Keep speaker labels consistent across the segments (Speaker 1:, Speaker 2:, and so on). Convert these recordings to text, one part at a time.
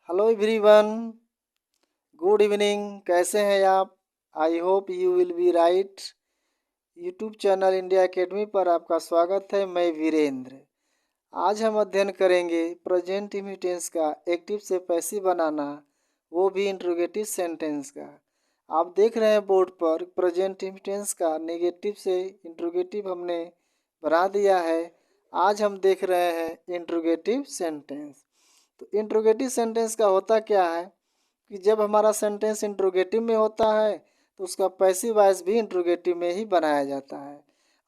Speaker 1: Hello everyone, good evening. कैसे हैं आप? I hope you will be right. YouTube channel India academy पर आपका स्वागत है। मैं वीरेंद्र। आज हम अध्ययन करेंगे प्रेजेंट टेंस का एक्टिव से पैसिव बनाना, वो भी इंट्रोगेटिव सेंटेंस का। आप देख रहे हैं बोर्ड पर प्रेजेंट टेंस का नेगेटिव से इंट्रोगेटिव हमने बना दिया है। आज हम देख रहे हैं इंट्रोगेटिव सेंटेंस। तो इंट्रोगेटिव सेंटेंस का होता क्या है कि जब हमारा सेंटेंस इंट्रोगेटिव में होता है तो उसका पैसिव वॉइस भी इंट्रोगेटिव में ही बनाया जाता है।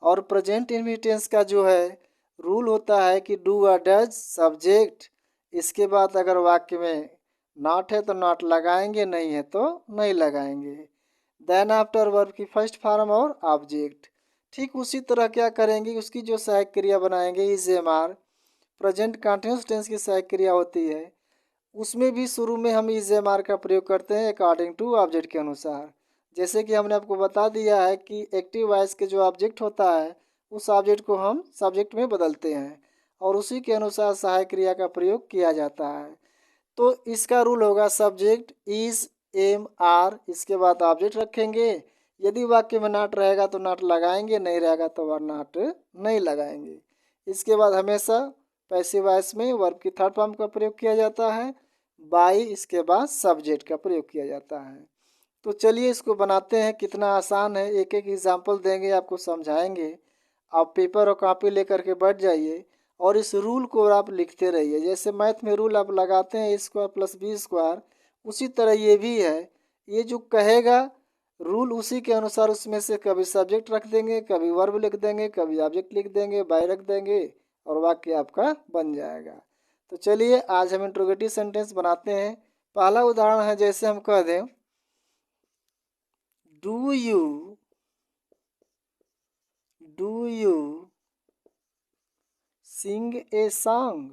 Speaker 1: और प्रेजेंट टेंस का जो है रूल होता है कि डू और डज सब्जेक्ट, इसके बाद अगर वाक्य में नॉट है तो नॉट लगाएंगे, नहीं है तो नहीं लगाएंगे। देन आफ्टर वर्ब की फर्स्ट फॉर्म और ऑब्जेक्ट। ठीक उसी तरह क्या करेंगे, उसकी जो सहायक क्रिया बनाएंगे is am are, present continuous tense की सहायक क्रिया होती है। उसमें भी शुरू में हम इज एम आर का प्रयोग करते हैं अकॉर्डिंग टू ऑब्जेक्ट के अनुसार। जैसे कि हमने आपको बता दिया है कि एक्टिव वॉइस के जो ऑब्जेक्ट होता है उस ऑब्जेक्ट को हम सब्जेक्ट में बदलते हैं और उसी के अनुसार सहायक क्रिया का प्रयोग किया जाता है। तो इसका रूल होगा सब्जेक्ट इज एम आर, इसके बाद ऑब्जेक्ट रखेंगे। यदि वाक्य में नॉट रहेगा तो नॉट लगाएंगे, नहीं रहेगा तो वह नॉट नहीं लगाएंगे। इसके बाद हमेशा पैसिव वॉइस में वर्ब की थर्ड फॉर्म का प्रयोग किया जाता है, बाई, इसके बाद सब्जेक्ट का प्रयोग किया जाता है। तो चलिए इसको बनाते हैं। कितना आसान है, एक एक एग्जाम्पल देंगे, आपको समझाएंगे। आप पेपर और कॉपी लेकर के बैठ जाइए और इस रूल को आप लिखते रहिए। जैसे मैथ में रूल आप लगाते हैं ए स्क्वायर प्लस बी स्क्वायर, उसी तरह ये भी है। ये जो कहेगा रूल उसी के अनुसार उसमें से कभी सब्जेक्ट रख देंगे, कभी वर्ब लिख देंगे, कभी ऑब्जेक्ट लिख देंगे, बाय रख देंगे और वाक्य आपका बन जाएगा। तो चलिए आज हम इंट्रोगेटिव सेंटेंस बनाते हैं। पहला उदाहरण है, जैसे हम कह दें do you sing a song.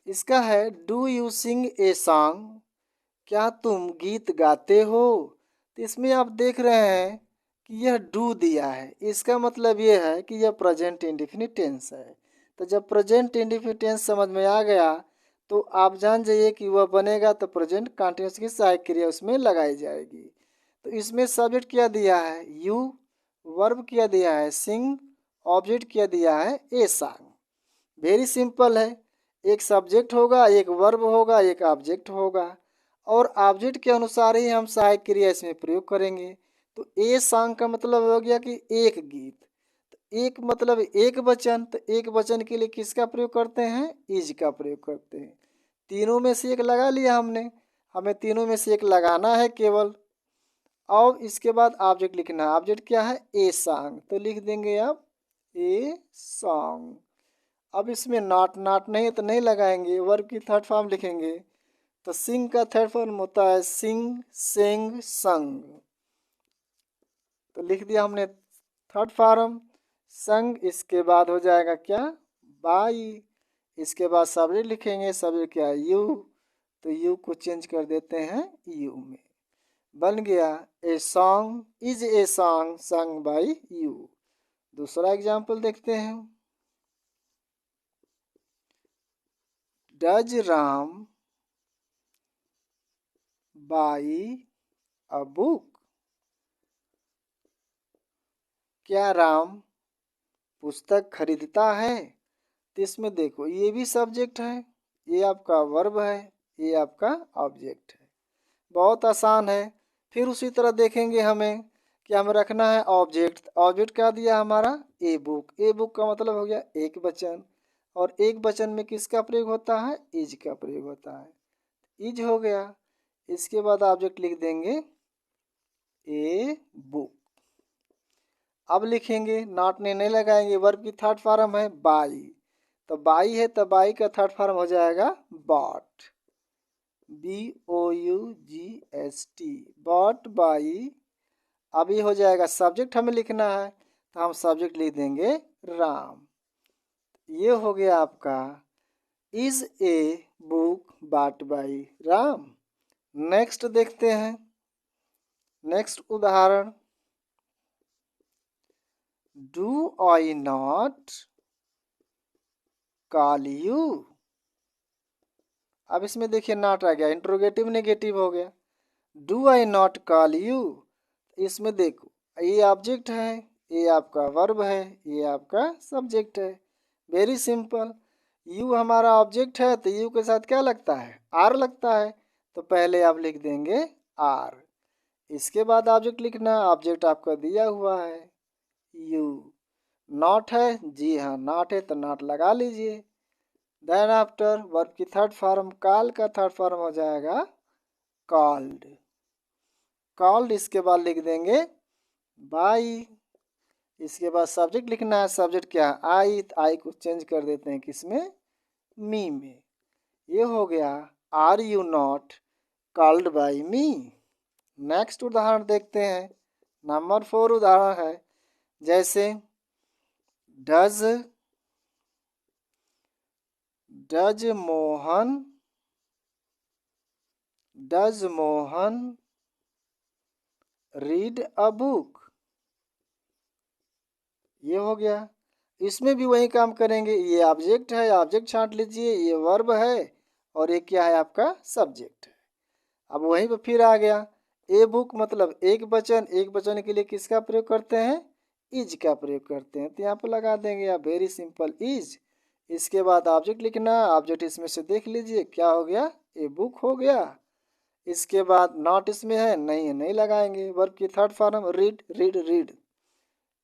Speaker 1: इसका है do you sing a song, क्या तुम गीत गाते हो। तो इसमें आप देख रहे हैं कि यह डू दिया है, इसका मतलब यह है कि यह प्रेजेंट इंडेफिनिट टेंस है। तो जब प्रेजेंट इंडेफिनिट टेंस समझ में आ गया तो आप जान जाइए कि वह बनेगा तो प्रेजेंट कंटिन्यूअस की सहायक क्रिया उसमें लगाई जाएगी। तो इसमें सब्जेक्ट क्या दिया है यू, वर्ब क्या दिया है सिंग, ऑब्जेक्ट क्या दिया है ए सॉन्ग। वेरी सिंपल है, एक सब्जेक्ट होगा, एक वर्ब होगा, एक ऑब्जेक्ट होगा और ऑब्जेक्ट के अनुसार ही हम सहायक क्रिया इसमें प्रयोग करेंगे। तो ए सॉन्ग का मतलब हो गया कि एक गीत। तो एक मतलब एक वचन, तो एक वचन के लिए किसका प्रयोग करते हैं इज का प्रयोग करते हैं। तीनों में से एक लगा लिया हमने, हमें तीनों में से एक लगाना है केवल। और इसके बाद ऑब्जेक्ट लिखना है, ऑब्जेक्ट क्या है ए सॉन्ग, तो लिख देंगे आप ए सॉन्ग। अब इसमें नॉट नॉट नहीं है तो नहीं लगाएंगे, वर्ब की थर्ड फॉर्म लिखेंगे। तो सिंग का थर्ड फॉर्म होता है सिंग, सेंग, संग। तो लिख दिया हमने थर्ड फॉर्म संग। इसके बाद हो जाएगा क्या बाई, इसके बाद सब्जेक्ट लिखेंगे, सब्जेक्ट क्या है यू, तो यू को चेंज कर देते हैं यू में, बन गया a song is a song संग बाई यू। दूसरा एग्जाम्पल देखते हैं, does Ram by a book, क्या राम पुस्तक खरीदता है। तो इसमें देखो ये भी सब्जेक्ट है, ये आपका वर्ब है, ये आपका ऑब्जेक्ट है। बहुत आसान है। फिर उसी तरह देखेंगे हमें कि हमें रखना है ऑब्जेक्ट। ऑब्जेक्ट क्या दिया हमारा ए बुक, ए बुक का मतलब हो गया एक वचन और एक वचन में किसका प्रयोग होता है इज का प्रयोग होता है, इज हो गया। इसके बाद ऑब्जेक्ट लिख देंगे ए बुक। अब लिखेंगे नॉट ने नहीं लगाएंगे, वर्ब की थर्ड फॉर्म है बाई, तो बाई है तो बाई का थर्ड फॉर्म हो जाएगा bought, B O U G H T, bought by. अभी हो जाएगा सब्जेक्ट हमें लिखना है तो हम सब्जेक्ट लिख देंगे राम। ये हो गया आपका is a book bot by Ram. Next देखते हैं, नेक्स्ट उदाहरण, do I not call you, अब इसमें देखिए नॉट आ गया, इंट्रोगेटिव नेगेटिव हो गया। Do I not call you, इसमें देखो ये ऑब्जेक्ट है, ये आपका वर्ब है, ये आपका सब्जेक्ट है। Very simple. यू हमारा ऑब्जेक्ट है तो यू के साथ क्या लगता है, आर लगता है, तो पहले आप लिख देंगे आर। इसके बाद ऑब्जेक्ट लिखना, ऑब्जेक्ट आपका दिया हुआ है यू। नॉट है, जी हाँ नॉट है तो नॉट लगा लीजिए। देन आफ्टर वर्ब की थर्ड फॉर्म, कॉल का थर्ड फॉर्म हो जाएगा कॉल्ड। कॉल्ड इसके बाद लिख देंगे बाई। इसके बाद सब्जेक्ट लिखना है, सब्जेक्ट क्या है, आई, तो आई को चेंज कर देते हैं किसमें, मी में। ये हो गया are you not called by me. Next उदाहरण देखते हैं, नंबर 4 उदाहरण है, जैसे does does Mohan read a book. ये हो गया। इसमें भी वही काम करेंगे, ये ऑब्जेक्ट है, ऑब्जेक्ट छांट लीजिए, ये वर्ब है और ये क्या है आपका सब्जेक्ट है। अब वहीं पर फिर आ गया ए बुक, मतलब एक वचन, एक वचन के लिए किसका प्रयोग करते हैं, इज का प्रयोग करते हैं, तो यहाँ पर लगा देंगे आप वेरी सिंपल इज। इसके बाद ऑब्जेक्ट लिखना, ऑब्जेक्ट इसमें से देख लीजिए क्या हो गया, ए बुक हो गया। इसके बाद नॉट इसमें है, नहीं है, नहीं लगाएंगे। वर्ब की third form read, read read,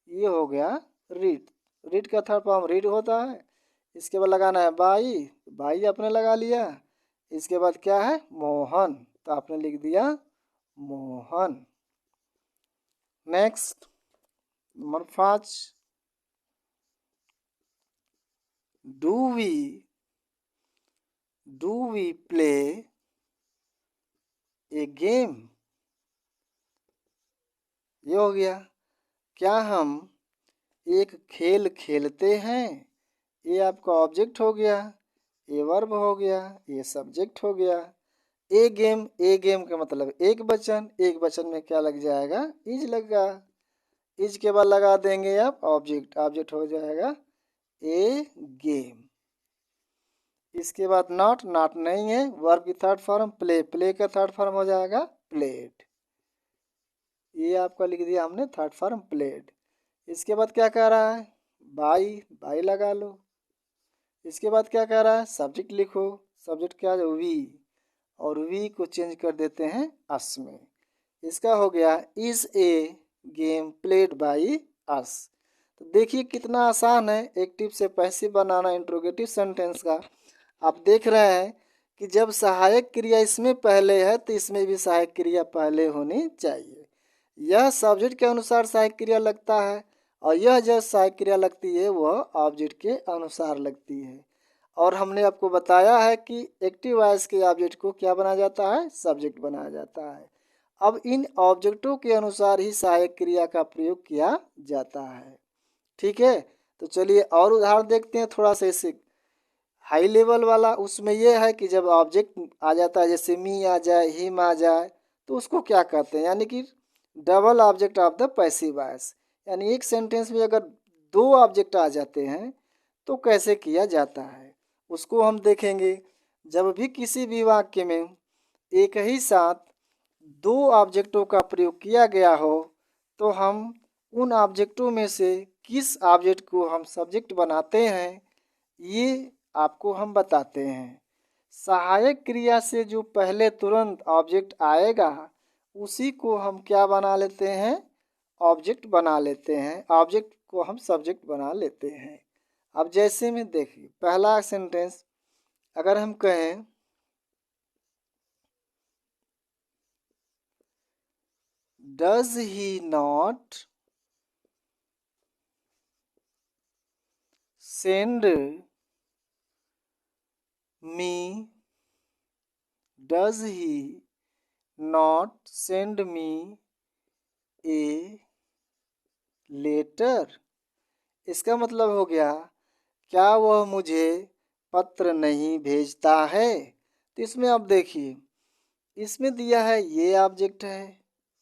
Speaker 1: ये हो गया रीड। रीड का थर्ड फॉर्म रीड होता है। इसके बाद लगाना है बाई, बाई आपने लगा लिया। इसके बाद क्या है मोहन, तो आपने लिख दिया Mohan. Next number 5, do we play a game. ये हो गया, क्या हम एक खेल खेलते हैं। ये आपका ऑब्जेक्ट हो गया, ये वर्ब हो गया, ये सब्जेक्ट हो गया। ए गेम, ए गेम का मतलब एक वचन, एक वचन में क्या लग जाएगा, इज लगा। इज के बाद लगा देंगे आप ऑब्जेक्ट, ऑब्जेक्ट हो जाएगा ए गेम। इसके बाद नॉट, नॉट नहीं है। वर्ब की थर्ड फॉर्म प्ले, प्ले का थर्ड फॉर्म हो जाएगा प्लेड। ये आपका लिख दिया हमने थर्ड फॉर्म प्लेड। इसके बाद क्या कह रहा है, बाई, बाई लगा लो। इसके बाद क्या कह रहा है, सब्जेक्ट लिखो, सब्जेक्ट क्या है वी, और वी को चेंज कर देते हैं अस में। इसका हो गया is a game played by us. तो देखिए कितना आसान है एक्टिव से पैसिव बनाना इंट्रोगेटिव सेंटेंस का। आप देख रहे हैं कि जब सहायक क्रिया इसमें पहले है तो इसमें भी सहायक क्रिया पहले होनी चाहिए। यह सब्जेक्ट के अनुसार सहायक क्रिया लगता है और यह जो सहायक क्रिया लगती है वह ऑब्जेक्ट के अनुसार लगती है। और हमने आपको बताया है कि एक्टिव वॉइस के ऑब्जेक्ट को क्या बनाया जाता है, सब्जेक्ट बनाया जाता है। अब इन ऑब्जेक्टों के अनुसार ही सहायक क्रिया का प्रयोग किया जाता है। ठीक है, तो चलिए और उदाहरण देखते हैं थोड़ा सा इसे हाई लेवल वाला। उसमें यह है कि जब ऑब्जेक्ट आ जाता है, जैसे मी आ जाए, हिम आ जाए, तो उसको क्या कहते हैं, यानी कि double object of the passive voice. यानी एक सेंटेंस में अगर दो ऑब्जेक्ट आ जाते हैं तो कैसे किया जाता है, उसको हम देखेंगे। जब भी किसी भी वाक्य में एक ही साथ दो ऑब्जेक्टों का प्रयोग किया गया हो तो हम उन ऑब्जेक्टों में से किस ऑब्जेक्ट को हम सब्जेक्ट बनाते हैं, ये आपको हम बताते हैं। सहायक क्रिया से जो पहले तुरंत ऑब्जेक्ट आएगा उसी को हम क्या बना लेते हैं, ऑब्जेक्ट बना लेते हैं। ऑब्जेक्ट को हम सब्जेक्ट बना लेते हैं। अब जैसे में देखिए पहला सेंटेंस अगर हम कहें does he not send me, does he not send me a letter. इसका मतलब हो गया क्या वह मुझे पत्र नहीं भेजता है। तो इसमें आप देखिए इसमें दिया है ये ऑब्जेक्ट है,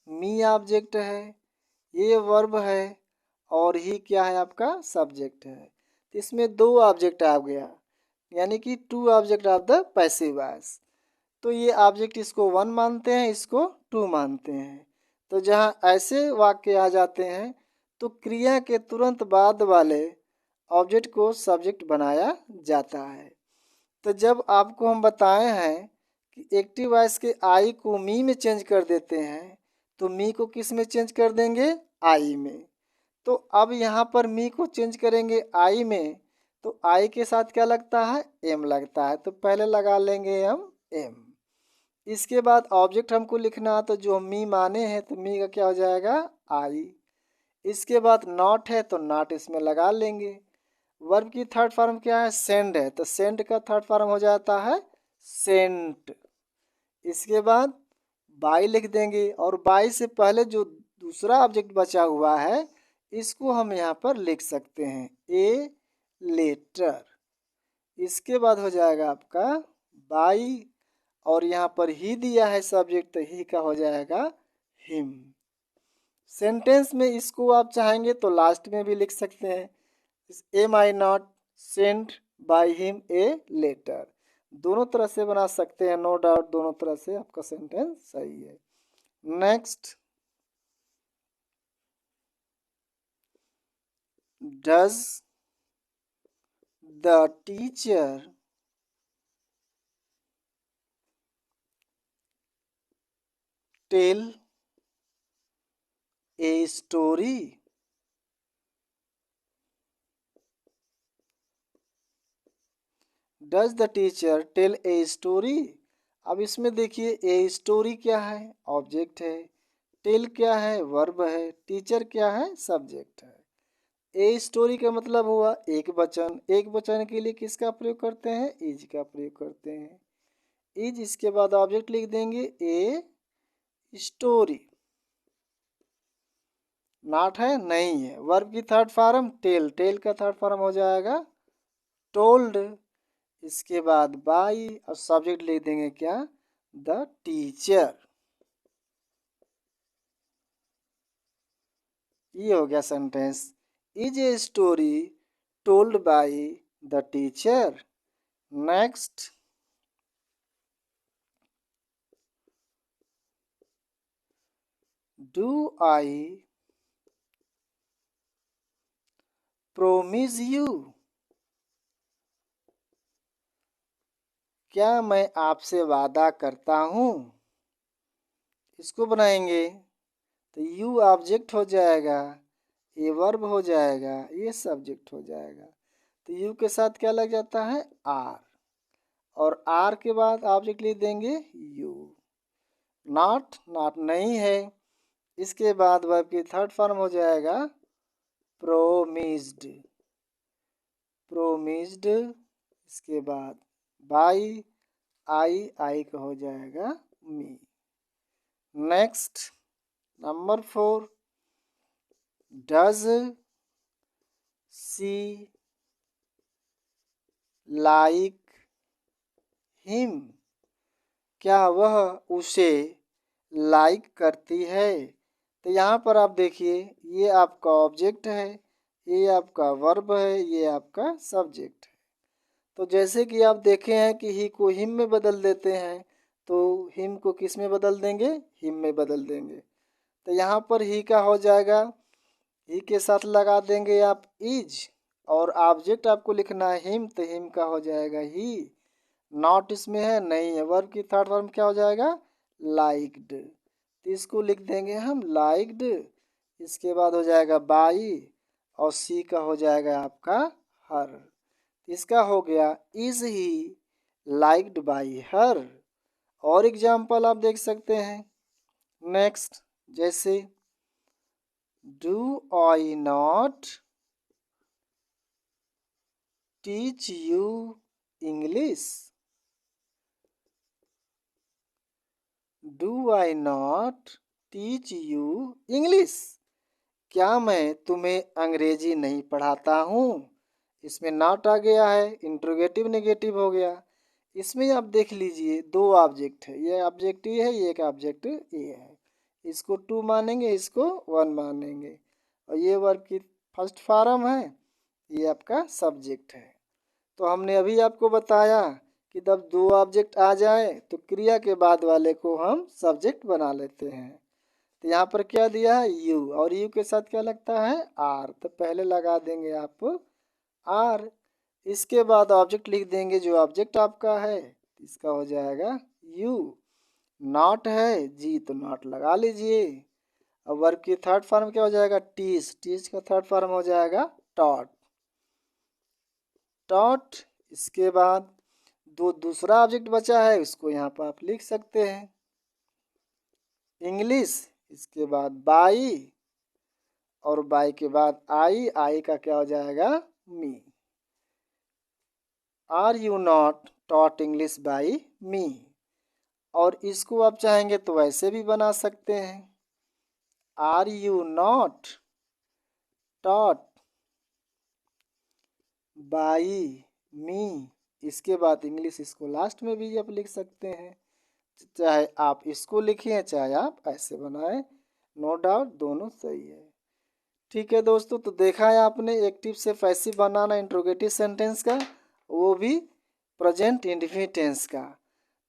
Speaker 1: मी ऑब्जेक्ट है, ये वर्ब है और ही क्या है आपका सब्जेक्ट है। तो इसमें दो ऑब्जेक्ट आ गया, यानी कि two object of the passive voice. तो ये ऑब्जेक्ट इसको वन मानते हैं, इसको टू मानते हैं। तो जहाँ ऐसे वाक्य आ जाते हैं तो क्रिया के तुरंत बाद वाले ऑब्जेक्ट को सब्जेक्ट बनाया जाता है। तो जब आपको हम बताए हैं कि एक्टिव वॉइस के आई को मी में चेंज कर देते हैं, तो मी को किस में चेंज कर देंगे? आई में। तो अब यहाँ पर मी को चेंज करेंगे आई में, तो आई के साथ क्या लगता है? एम लगता है। तो पहले लगा लेंगे हम एम। इसके बाद ऑब्जेक्ट हमको लिखना, तो जो मी माने हैं तो मी का क्या हो जाएगा? आई। इसके बाद नॉट है तो नॉट इसमें लगा लेंगे। वर्ब की थर्ड फॉर्म क्या है? सेंड है, तो सेंड का थर्ड फॉर्म हो जाता है सेंट। इसके बाद बाई लिख देंगे, और बाई से पहले जो दूसरा ऑब्जेक्ट बचा हुआ है इसको हम यहाँ पर लिख सकते हैं ए लेटर। इसके बाद हो जाएगा आपका बाई, और यहाँ पर ही दिया है सब्जेक्ट, तो ही का हो जाएगा हिम। सेंटेंस में इसको आप चाहेंगे तो लास्ट में भी लिख सकते हैं, am I not send by him a letter. दोनों तरह से बना सकते हैं, नो डाउट दोनों तरह से आपका सेंटेंस सही है। Next, does the teacher tell a story? Does the teacher tell a story? अब इसमें देखिए ए स्टोरी क्या है? ऑब्जेक्ट है। टेल क्या है? वर्ब है। टीचर क्या है? सब्जेक्ट है। ए स्टोरी का मतलब हुआ एक वचन। एक वचन के लिए किसका प्रयोग करते हैं? इज का प्रयोग करते हैं। इज, इसके बाद ऑब्जेक्ट लिख देंगे ए स्टोरी। नॉट है? नहीं है। वर्ब की थर्ड फॉर्म टेल। टेल का थर्ड फॉर्म हो जाएगा टोल्ड। इसके बाद बाई, और सब्जेक्ट लिख देंगे क्या? The teacher. ये हो गया sentence, is a story told by the teacher. Next, do I promise you? क्या मैं आपसे वादा करता हूँ? इसको बनाएंगे तो यू ऑब्जेक्ट हो जाएगा, ये वर्ब हो जाएगा, ये सब्जेक्ट हो जाएगा। तो यू के साथ क्या लग जाता है? आर, और आर के बाद ऑब्जेक्ट लिख देंगे यू। नॉट, नॉट नहीं है। इसके बाद वर्ब की थर्ड फॉर्म हो जाएगा प्रोमिस्ड। प्रोमिस्ड, इसके बाद बाई, आई, आई का हो जाएगा me. Next, number 4, does she like him? क्या वह उसे लाइक करती है? तो यहाँ पर आप देखिए, ये आपका ऑब्जेक्ट है, ये आपका वर्ब है, ये आपका सब्जेक्ट है। तो जैसे कि आप देखे हैं कि ही को हिम में बदल देते हैं, तो हिम को किस में बदल देंगे? हिम में बदल देंगे। तो यहाँ पर ही का हो जाएगा, ही के साथ लगा देंगे आप इज, और ऑब्जेक्ट आपको लिखना है हिम, तो हिम का हो जाएगा ही। नॉट इसमें है? नहीं है। वर्ब की थर्ड फॉर्म क्या हो जाएगा? लाइक्ड। तो इसको लिख देंगे हम लाइक्ड। इसके बाद हो जाएगा बाई, और सी का हो जाएगा आपका हर। इसका हो गया is he liked by her. और एग्जाम्पल आप देख सकते हैं। नेक्स्ट, जैसे do I not teach you English? Do I not teach you English? क्या मैं तुम्हें अंग्रेजी नहीं पढ़ाता हूँ? इसमें नॉट आ गया है, इंट्रोगेटिव नेगेटिव हो गया। इसमें आप देख लीजिए दो ऑब्जेक्ट है, ये ऑब्जेक्ट ये है, ये एक ऑब्जेक्ट ये है। इसको टू मानेंगे, इसको वन मानेंगे, और ये वर्ब की फर्स्ट फॉर्म है, ये आपका सब्जेक्ट है। तो हमने अभी आपको बताया कि जब दो ऑब्जेक्ट आ जाए तो क्रिया के बाद वाले को हम सब्जेक्ट बना लेते हैं। तो यहाँ पर क्या दिया है यू, और यू के साथ क्या लगता है आर, तो पहले लगा देंगे आप आर। इसके बाद ऑब्जेक्ट लिख देंगे जो ऑब्जेक्ट आपका है, इसका हो जाएगा यू। नॉट है जी, तो नॉट लगा लीजिए। अब वर्ब की थर्ड फॉर्म क्या हो जाएगा टीज, टीज का थर्ड फॉर्म हो जाएगा टॉट, टॉट। इसके बाद दूसरा ऑब्जेक्ट बचा है, उसको यहाँ पर आप लिख सकते हैं इंग्लिश। इसके बाद बाई, और बाई के बाद आई, आई का क्या हो जाएगा me. Are you not taught English by me. और इसको आप चाहेंगे तो वैसे भी बना सकते हैं, are you not taught by me. इसके बाद इंग्लिश, इसको लास्ट में भी आप लिख सकते हैं, चाहे आप इसको लिखिए चाहे आप ऐसे बनाएं, नो डाउट दोनों सही है। ठीक है दोस्तों, तो देखा है आपने एक्टिव से पैसिव बनाना इंट्रोगेटिव सेंटेंस का, वो भी प्रेजेंट इंडेफिनिट टेंस का।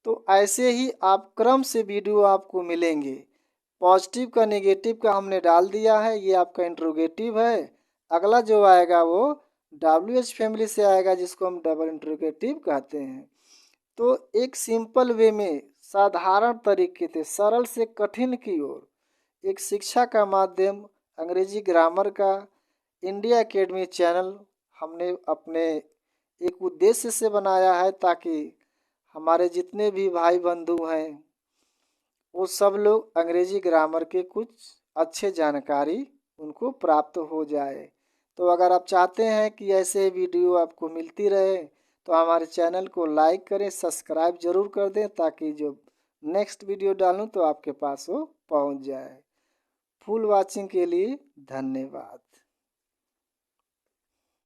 Speaker 1: तो ऐसे ही आप क्रम से वीडियो आपको मिलेंगे। पॉजिटिव का नेगेटिव का हमने डाल दिया है, ये आपका इंट्रोगेटिव है। अगला जो आएगा वो WH फैमिली से आएगा, जिसको हम डबल इंट्रोगेटिव कहते हैं। तो एक सिंपल वे में, साधारण तरीके से, सरल से कठिन की ओर एक शिक्षा का माध्यम अंग्रेजी ग्रामर का इंडिया एकेडमी चैनल हमने अपने एक उद्देश्य से बनाया है, ताकि हमारे जितने भी भाई बंधु हैं वो सब लोग अंग्रेजी ग्रामर के कुछ अच्छे जानकारी उनको प्राप्त हो जाए। तो अगर आप चाहते हैं कि ऐसे वीडियो आपको मिलती रहे तो हमारे चैनल को लाइक करें, सब्सक्राइब जरूर कर दें, ताकि जो नेक्स्ट वीडियो डालूं तो आपके पास वो पहुंच जाए। फुल वॉचिंग के लिए धन्यवाद।